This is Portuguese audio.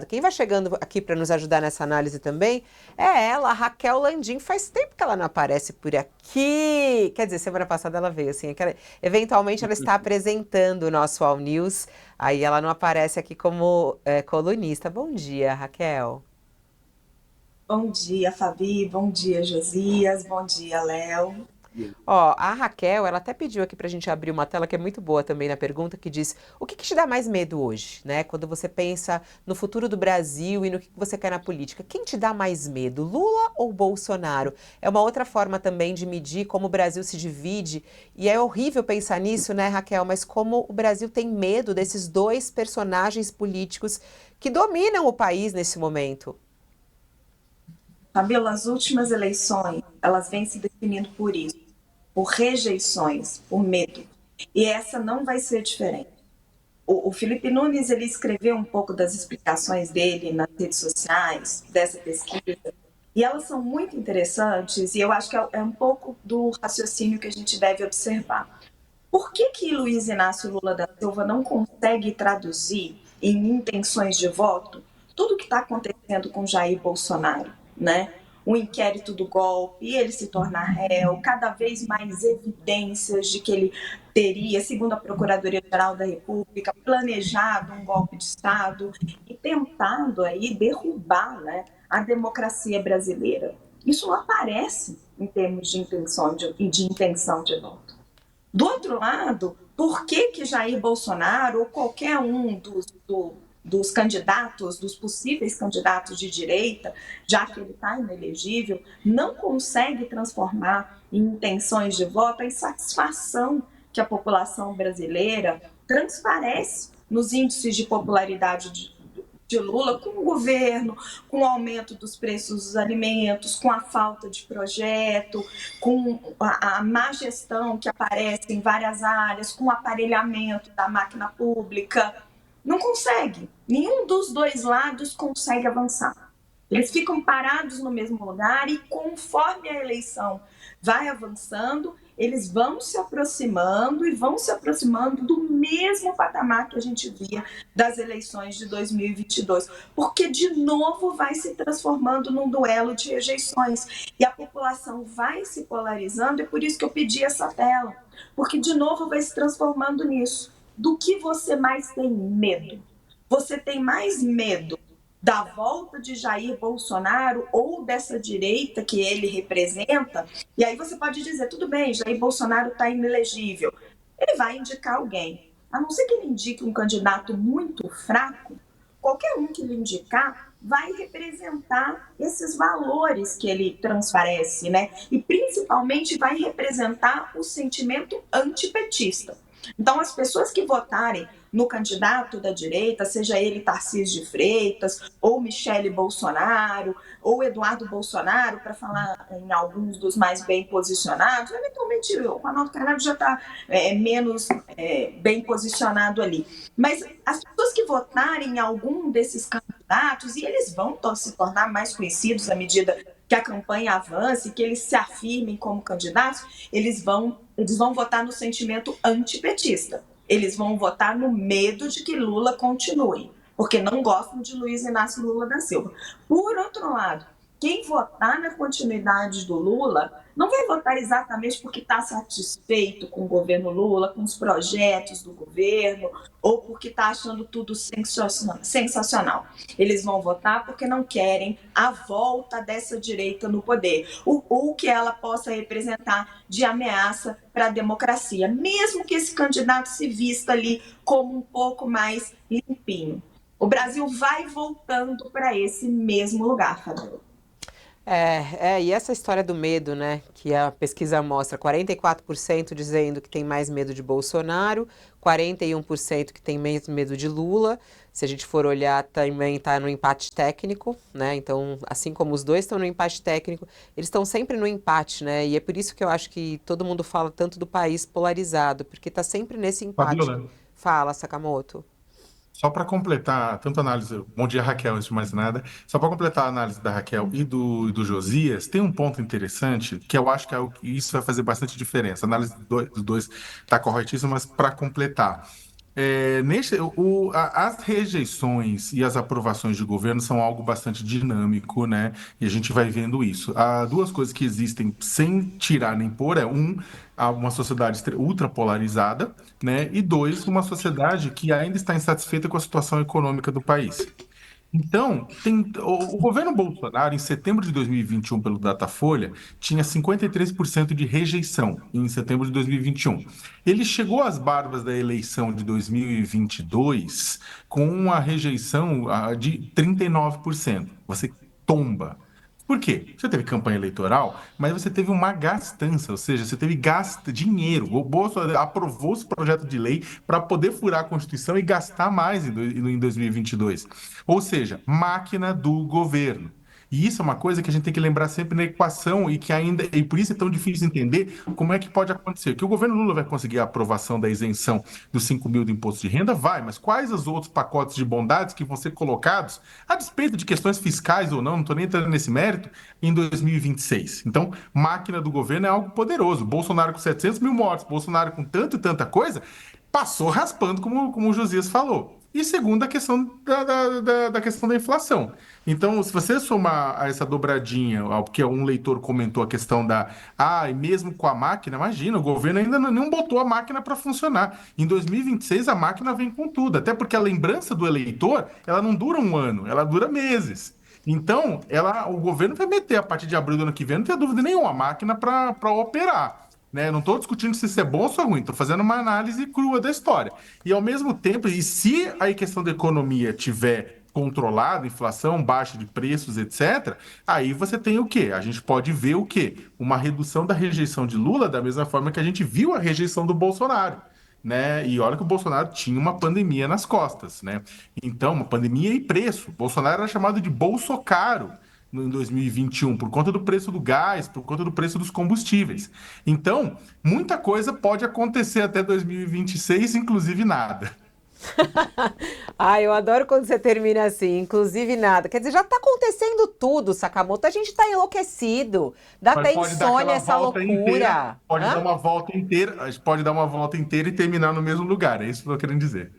Quem vai chegando aqui para nos ajudar nessa análise também é ela, a Raquel Landim. Faz tempo que ela não aparece por aqui. Quer dizer, semana passada ela veio, assim. Eventualmente ela está apresentando o nosso All News. Aí ela não aparece aqui como colunista. Bom dia, Raquel. Bom dia, Fabi. Bom dia, Josias. Bom dia, Léo. Ó, a Raquel, ela até pediu aqui pra gente abrir uma tela que é muito boa também na pergunta, que diz: o que que te dá mais medo hoje, né? Quando você pensa no futuro do Brasil e no que você quer na política, quem te dá mais medo, Lula ou Bolsonaro? É uma outra forma também de medir como o Brasil se divide, e é horrível pensar nisso, né, Raquel? Mas como o Brasil tem medo desses dois personagens políticos que dominam o país nesse momento. Fabíola, as últimas eleições, elas vêm se definindo por isso, por rejeições, por medo. E essa não vai ser diferente. O Felipe Nunes, ele escreveu um pouco das explicações dele nas redes sociais, dessa pesquisa, e elas são muito interessantes, e eu acho que é um pouco do raciocínio que a gente deve observar. Por que Luiz Inácio Lula da Silva não consegue traduzir em intenções de voto tudo o que está acontecendo com Jair Bolsonaro, né? O inquérito do golpe, ele se tornar réu, cada vez mais evidências de que ele teria, segundo a Procuradoria-Geral da República, planejado um golpe de Estado e tentado aí derrubar, né, a democracia brasileira. Isso não aparece em termos de intenção de voto. Do outro lado, por que Jair Bolsonaro ou qualquer um dos candidatos, dos possíveis candidatos de direita, já que ele está inelegível, não consegue transformar em intenções de voto a insatisfação que a população brasileira transparece nos índices de popularidade de Lula com o governo, com o aumento dos preços dos alimentos, com a falta de projeto, com a má gestão que aparece em várias áreas, com o aparelhamento da máquina pública. Não consegue. Nenhum dos dois lados consegue avançar. Eles ficam parados no mesmo lugar e, conforme a eleição vai avançando, eles vão se aproximando e vão se aproximando do mesmo patamar que a gente via das eleições de 2022, porque de novo vai se transformando num duelo de rejeições e a população vai se polarizando. É por isso que eu pedi essa tela, porque de novo vai se transformando nisso. Do que você mais tem medo? Você tem mais medo da volta de Jair Bolsonaro ou dessa direita que ele representa? E aí você pode dizer, tudo bem, Jair Bolsonaro está inelegível. Ele vai indicar alguém. A não ser que ele indique um candidato muito fraco, qualquer um que ele indicar vai representar esses valores que ele transparece, né? E principalmente vai representar o sentimento antipetista. Então, as pessoas que votarem no candidato da direita, seja ele Tarcísio de Freitas, ou Michele Bolsonaro, ou Eduardo Bolsonaro, para falar em alguns dos mais bem posicionados, eventualmente o Ronaldo Caiado já está menos bem posicionado ali. Mas as pessoas que votarem em algum desses candidatos, e eles vão se tornar mais conhecidos à medida que a campanha avance, que eles se afirmem como candidatos, eles vão votar no sentimento antipetista. Eles vão votar no medo de que Lula continue, porque não gostam de Luiz Inácio Lula da Silva. Por outro lado, quem votar na continuidade do Lula não vai votar exatamente porque está satisfeito com o governo Lula, com os projetos do governo, ou porque está achando tudo sensacional. Eles vão votar porque não querem a volta dessa direita no poder, o que ela possa representar de ameaça para a democracia, mesmo que esse candidato se vista ali como um pouco mais limpinho. O Brasil vai voltando para esse mesmo lugar, Fabiola. E essa história do medo, né, que a pesquisa mostra, 44% dizendo que tem mais medo de Bolsonaro, 41% que tem mais medo de Lula. Se a gente for olhar, também está no empate técnico, né? Então, assim como os dois estão no empate técnico, eles estão sempre no empate, né? E é por isso que eu acho que todo mundo fala tanto do país polarizado, porque está sempre nesse empate. Fabiola, Fala, Sakamoto. só para completar, tanto a análise. Bom dia, Raquel, antes de mais nada. Só para completar a análise da Raquel e do Josias, tem um ponto interessante que eu acho que isso vai fazer bastante diferença. A análise dos dois está corretíssima, mas para completar. As rejeições e as aprovações de governo são algo bastante dinâmico, né? E a gente vai vendo isso. Há duas coisas que existem sem tirar nem pôr: há uma sociedade ultra polarizada, né? E dois, uma sociedade que ainda está insatisfeita com a situação econômica do país. Então, o governo Bolsonaro, em setembro de 2021, pelo Datafolha, tinha 53% de rejeição em setembro de 2021. Ele chegou às barbas da eleição de 2022 com uma rejeição de 39%. Você tomba. Por quê? Você teve campanha eleitoral, mas você teve uma gastança, ou seja, você teve dinheiro. O Bolsonaro aprovou esse projeto de lei para poder furar a Constituição e gastar mais em 2022. Ou seja, máquina do governo. E isso é uma coisa que a gente tem que lembrar sempre na equação e que ainda, e por isso é tão difícil entender como é que pode acontecer. Que o governo Lula vai conseguir a aprovação da isenção dos 5 mil do imposto de renda? Vai, mas quais os outros pacotes de bondades que vão ser colocados, a despeito de questões fiscais ou não estou nem entrando nesse mérito, em 2026? Então, máquina do governo é algo poderoso. Bolsonaro com 700 mil mortos, Bolsonaro com tanto e tanta coisa, passou raspando, como o Josias falou. E segundo, a questão da questão da inflação. Então, se você somar a essa dobradinha, porque um leitor comentou a questão e mesmo com a máquina, imagina, o governo ainda não botou a máquina para funcionar. Em 2026, a máquina vem com tudo, até porque a lembrança do eleitor, ela não dura um ano, ela dura meses. Então, o governo vai meter a partir de abril do ano que vem, não tem dúvida nenhuma, a máquina para operar. Né? Não estou discutindo se isso é bom ou se é ruim, estou fazendo uma análise crua da história. E ao mesmo tempo, e se a questão da economia tiver controlada, inflação, baixa de preços, etc., aí você tem o quê? A gente pode ver o quê? Uma redução da rejeição de Lula, da mesma forma que a gente viu a rejeição do Bolsonaro. Né? E olha que o Bolsonaro tinha uma pandemia nas costas, né? Então, uma pandemia e preço. O Bolsonaro era chamado de Bolsocaro em 2021, por conta do preço do gás, por conta do preço dos combustíveis. Então, muita coisa pode acontecer até 2026, inclusive nada. Ah, eu adoro quando você termina assim, inclusive nada. Quer dizer, já tá acontecendo tudo, Sakamoto. A gente tá enlouquecido. Dá Mas até pode dar insônia aquela essa volta inteira, loucura. pode dar Hã? uma volta inteira, a gente pode dar uma volta inteira e terminar no mesmo lugar. É isso que eu tô querendo dizer.